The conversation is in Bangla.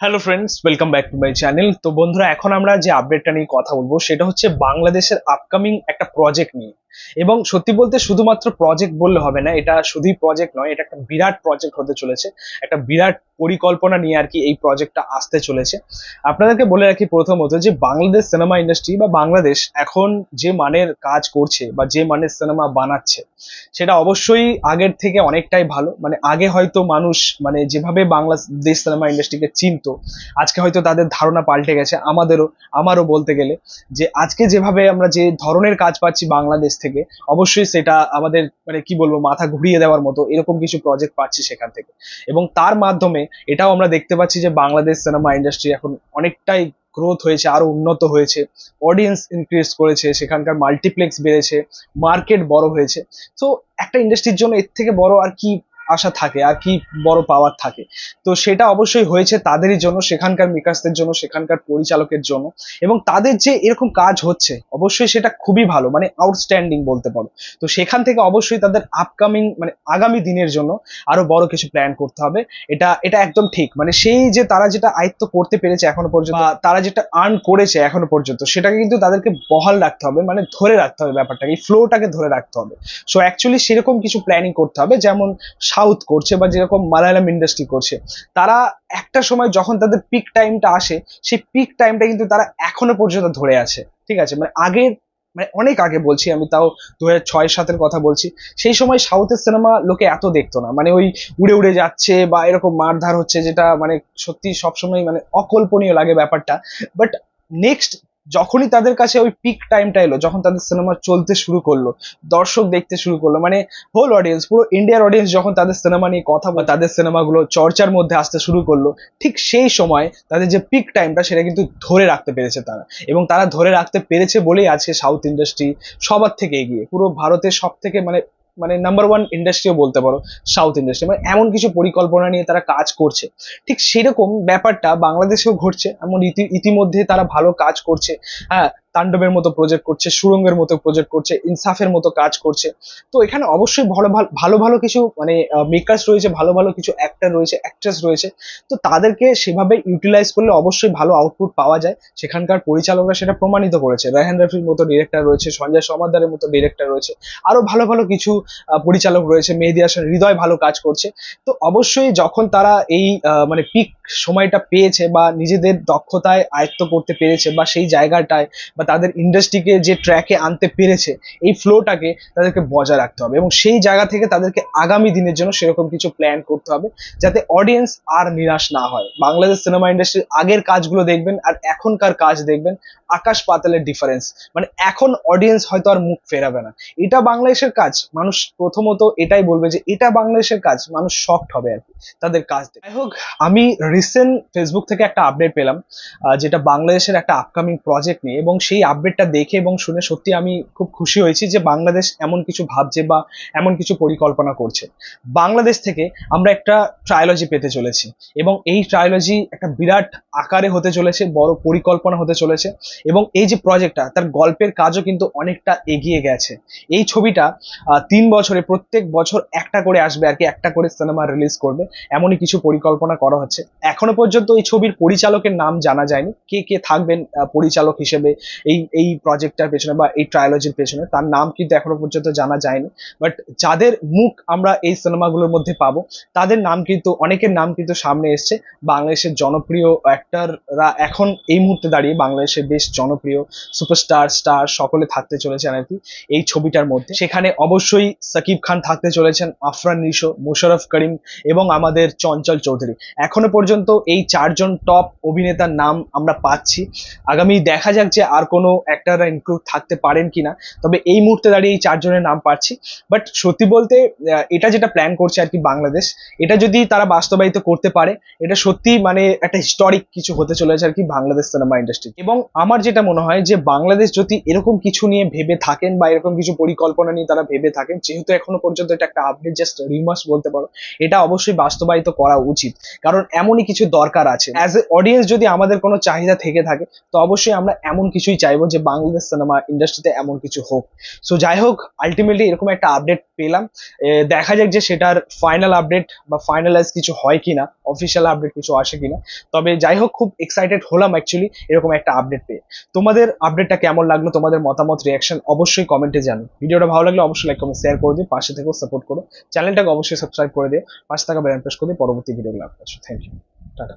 Hello friends, welcome back to my channel. তো বন্ধুরা, এখন আমরা যে আপডেটটা নিয়ে কথা বলবো সেটা হচ্ছে বাংলাদেশের আপকামিং একটা প্রজেক্ট নিয়ে। এবং সত্যি বলতে শুধুমাত্র প্রজেক্ট বললে হবে না, এটা শুধুই প্রজেক্ট নয়, এটা একটা বিরাট প্রজেক্ট হতে চলেছে। একটা বিরাট পরিকল্পনা নিয়ে আর কি এই প্রজেক্টটা আসতে চলেছে। আপনাদেরকে বলে রাখি প্রথমত যে বাংলাদেশ সিনেমা ইন্ডাস্ট্রি বা বাংলাদেশ এখন যে মানের কাজ করছে বা যে মানের সিনেমা বানাচ্ছে সেটা অবশ্যই আগের থেকে অনেকটাই ভালো। মানে আগে হয়তো মানুষ মানে যেভাবে বাংলাদেশ সিনেমা ইন্ডাস্ট্রিকে চিনতো, আজকে হয়তো তাদের ধারণা পাল্টে গেছে। আমারও বলতে গেলে যে আজকে যেভাবে আমরা যে ধরনের কাজ পাচ্ছি বাংলাদেশ থেকে, অবশ্যই সেটা আমাদের মানে কি বলবো, মাথা ঘুরিয়ে দেওয়ার মতো এরকম কিছু প্রজেক্ট পাচ্ছি সেখান থেকে। এবং তার মাধ্যমে এটাও আমরা দেখতে পাচ্ছি যে বাংলাদেশ সিনেমা ইন্ডাস্ট্রি এখন অনেকটাই গ্রোথ হয়েছে, আরো উন্নত হয়েছে, অডিয়েন্স ইনক্রিজ করেছে, সেখানকার মাল্টিপ্লেক্স বেড়েছে, মার্কেট বড় হয়েছে। তো একটা ইন্ডাস্ট্রির জন্য এর থেকে বড় আর কি আশা থাকে, আর কি বড় পাওয়ার থাকে? তো সেটা অবশ্যই হয়েছে তাদেরই জন্য, সেখানকার মেকার্সদের জন্য, সেখানকার পরিচালকের জন্য। এবং তাদের যে এরকম কাজ হচ্ছে অবশ্যই সেটা খুবই ভালো, মানে আউটস্ট্যান্ডিং বলতে পারো। তো সেখান থেকে অবশ্যই তাদের আপকামিং মানে আগামী দিনের জন্য আরো বড় কিছু প্ল্যান করতে হবে। এটা এটা একদম ঠিক। মানে সেই যে তারা যেটা আয়ত্ত করতে পেরেছে এখনো পর্যন্ত, বা তারা যেটা আর্ন করেছে এখনো পর্যন্ত, সেটাকে কিন্তু তাদেরকে বহাল রাখতে হবে, মানে ধরে রাখতে হবে ব্যাপারটাকে, এই ফ্লোটাকে ধরে রাখতে হবে। সো অ্যাকচুয়ালি সেরকম কিছু প্ল্যানিং করতে হবে, যেমন সাউথ করছে বা যেরকম মালায়ালাম ইন্ডাস্ট্রি করছে। তারা একটা সময় যখন তাদের পিক টাইমটা আসে, সেই পিক টাইমটা কিন্তু তারা এখনো পর্যন্ত ধরে আছে। ঠিক আছে, মানে আগের মানে অনেক আগে বলছি আমি, তাও 2006-07 কথা বলছি। সেই সময় সাউথের সিনেমা লোকে এত দেখতো না, মানে ওই উড়ে উড়ে যাচ্ছে বা এরকম মারধার হচ্ছে, যেটা মানে সত্যি সবসময় মানে অকল্পনীয় লাগে ব্যাপারটা। বাট নেক্সট যখনই তাদের কাছে ওই পিক টাইমটা এলো, যখন তাদের সিনেমা চলতে শুরু করলো, দর্শক দেখতে শুরু করলো, মানে হোল অডিয়েন্স, পুরো ইন্ডিয়ার অডিয়েন্স যখন তাদের সিনেমা নিয়ে কথা বা তাদের সিনেমাগুলো চর্চার মধ্যে আসতে শুরু করলো, ঠিক সেই সময় তাদের যে পিক টাইমটা সেটা কিন্তু ধরে রাখতে পেরেছে তারা। এবং তারা ধরে রাখতে পেরেছে বলেই আজকে সাউথ ইন্ডাস্ট্রি সবার থেকে এগিয়ে, পুরো ভারতের সব থেকে মানে মানে নাম্বার ওয়ান ইন্ডাস্ট্রিও বলতে পারো সাউথ ইন্ডাস্ট্রি। মানে এমন কিছু পরিকল্পনা নিয়ে তারা কাজ করছে। ঠিক সেরকম ব্যাপারটা বাংলাদেশেও ঘটছে, এমন ইতিমধ্যে তারা ভালো কাজ করছে। হ্যাঁ, তাণ্ডবের মতো প্রজেক্ট করছে, সুরঙ্গের মতো প্রজেক্ট করছে, ইনসাফের মতো কাজ করছে। তো এখানে অবশ্যই ভালো ভালো ভালো ভালো কিছু মানে মেকার্স রয়েছে, ভালো ভালো কিছু অ্যাক্টর রয়েছে, অ্যাক্ট্রেস রয়েছে। তো তাদেরকে সেভাবে ইউটিলাইজ করলে অবশ্যই ভালো আউটপুট পাওয়া যায়। সেখানকার পরিচালকরা সেটা প্রমাণিত করেছে। রায়হান রাফির মতো ডিরেক্টর রয়েছে, সঞ্জয় সমাদ্দারের মতো ডিরেক্টর রয়েছে, আরো ভালো ভালো কিছু পরিচালক রয়েছে, মেহেদী হাসান হৃদয় ভালো কাজ করছে। তো অবশ্যই যখন তারা এই মানে পিক সময়টা পেয়েছে বা নিজেদের দক্ষতায় আয়ত্ত করতে পেরেছে বা সেই জায়গাটায় বা তাদের ইন্ডাস্ট্রিকে যে ট্র্যাকে আনতে পেরেছে, এই ফ্লোটাকে তাদেরকে বজায় রাখতে হবে। এবং সেই জায়গা থেকে তাদেরকে আগামী দিনের জন্য সেরকম কিছু প্ল্যান করতে হবে, যাতে অডিয়েন্স আর নিরাশ না হয়। বাংলাদেশ সিনেমা ইন্ডাস্ট্রির আগের কাজগুলো দেখবেন আর এখনকার কাজ দেখবেন, আকাশ পাতালের ডিফারেন্স। মানে এখন অডিয়েন্স হয়তো আর মুখ ফেরাবে না। এটা বাংলাদেশের কাজ, মানুষ প্রথমত এটাই বলবে যে এটা বাংলাদেশের কাজ, মানুষ শকড হবে আর কি তাদের কাজ দেখে। যাই হোক, আমি রিসেন্ট ফেসবুক থেকে একটা আপডেট পেলাম, যেটা বাংলাদেশের একটা আপকামিং প্রজেক্ট নিয়ে। এবং সেই আপডেটটা দেখে এবং শুনে সত্যি আমি খুব খুশি হয়েছি যে বাংলাদেশ এমন কিছু ভাবছে বা এমন কিছু পরিকল্পনা করছে। বাংলাদেশ থেকে আমরা একটা ট্রায়োলজি পেতে চলেছি, এবং এই ট্রায়োলজি একটা বিরাট আকারে হতে চলেছে, বড় পরিকল্পনা হতে চলেছে। এবং এই যে প্রজেক্টটা, তার গল্পের কাজও কিন্তু অনেকটা এগিয়ে গেছে। এই ছবিটা 3 বছরে প্রত্যেক বছর একটা করে আসবে আর কি, একটা করে সিনেমা রিলিজ করবে, এমনই কিছু পরিকল্পনা করা হচ্ছে। এখনো পর্যন্ত এই ছবির পরিচালকের নাম জানা যায়নি, কে কে থাকবেন পরিচালক হিসেবে এই এই প্রজেক্টটার পেছনে বা এই ট্রায়োলজির পেছনে, তার নাম কিন্তু এখনো পর্যন্ত জানা যায়নি। বাট যাদের মুখ আমরা এই সিনেমাগুলোর মধ্যে পাবো, তাদের নাম কিন্তু, অনেকের নাম কিন্তু সামনে এসছে। বাংলাদেশের জনপ্রিয় অ্যাক্টররা এখন এই মুহূর্তে দাঁড়িয়ে বাংলাদেশের বেশ জনপ্রিয় সুপারস্টার স্টার সকলে থাকতে চলেছেন আর কি এই ছবিটার মধ্যে। সেখানে অবশ্যই সাকিব খান থাকতে চলেছেন, আফরান নিশো, মোশাররফ করিম এবং আমাদের চঞ্চল চৌধুরী। এখনো পর্যন্ত এই 4জন টপ অভিনেতার নাম আমরা পাচ্ছি। আগামী দেখা যাক যে আর কোনো অ্যাক্টররা ইনক্লুড থাকতে পারেন কিনা। তবে এই মুহূর্তে দাঁড়িয়ে এই 4জনের নাম পাচ্ছি। বাট সত্যি বলতে এটা যেটা প্ল্যান করছে আর কি বাংলাদেশ, এটা যদি তারা বাস্তবায়িত করতে পারে, এটা সত্যি মানে একটা হিস্টোরিক কিছু হতে চলেছে আর কি বাংলাদেশ সিনেমা ইন্ডাস্ট্রি। এবং আমার যেটা মনে হয় যে বাংলাদেশ যদি এরকম কিছু নিয়ে ভেবে থাকেন বা এরকম কিছু পরিকল্পনা নিয়ে তারা ভেবে থাকেন, যেহেতু এখনো পর্যন্ত এটা একটা আপডেট, জাস্ট রিমার্স বলতে পারো, এটা অবশ্যই বাস্তবায়িত করা উচিত। কারণ এমনই কিছু দরকার আছে। অ্যাজ এ অডিয়েন্স যদি আমাদের কোনো চাহিদা থেকে থাকে, তো অবশ্যই আমরা এমন কিছুই চাইবো যে বাংলাদেশ সিনেমা ইন্ডাস্ট্রিতে এমন কিছু হোক। সো যাই হোক, আলটিমেটলি এরকম একটা আপডেট পেলাম। দেখা যাক যে সেটার ফাইনাল আপডেট বা ফাইনালাইজ কিছু হয় কিনা। অফিসিয়াল আপডেট কিছু আসে কিনা। তবে যাই হোক, খুব এক্সাইটেড হলাম অ্যাকচুয়ালি এরকম একটা আপডেট পেয়ে। তোমাদের আপডেটটা কেমন লাগলো, তোমাদের মতামত রিয়াকশন অবশ্যই কমেন্টে জানো। ভিডিওটা ভালো লাগলে অবশ্যই লাইক কমেন্ট শেয়ার করে দিও, পাশে থেকেও সাপোর্ট করো, চ্যানেলটাকে অবশ্যই সাবস্ক্রাইব করে দিও, পাশে থাকা বেল আইকন প্রেস করে দিও পরবর্তী ভিডিওগুলো আপলোড। Thank you, tata.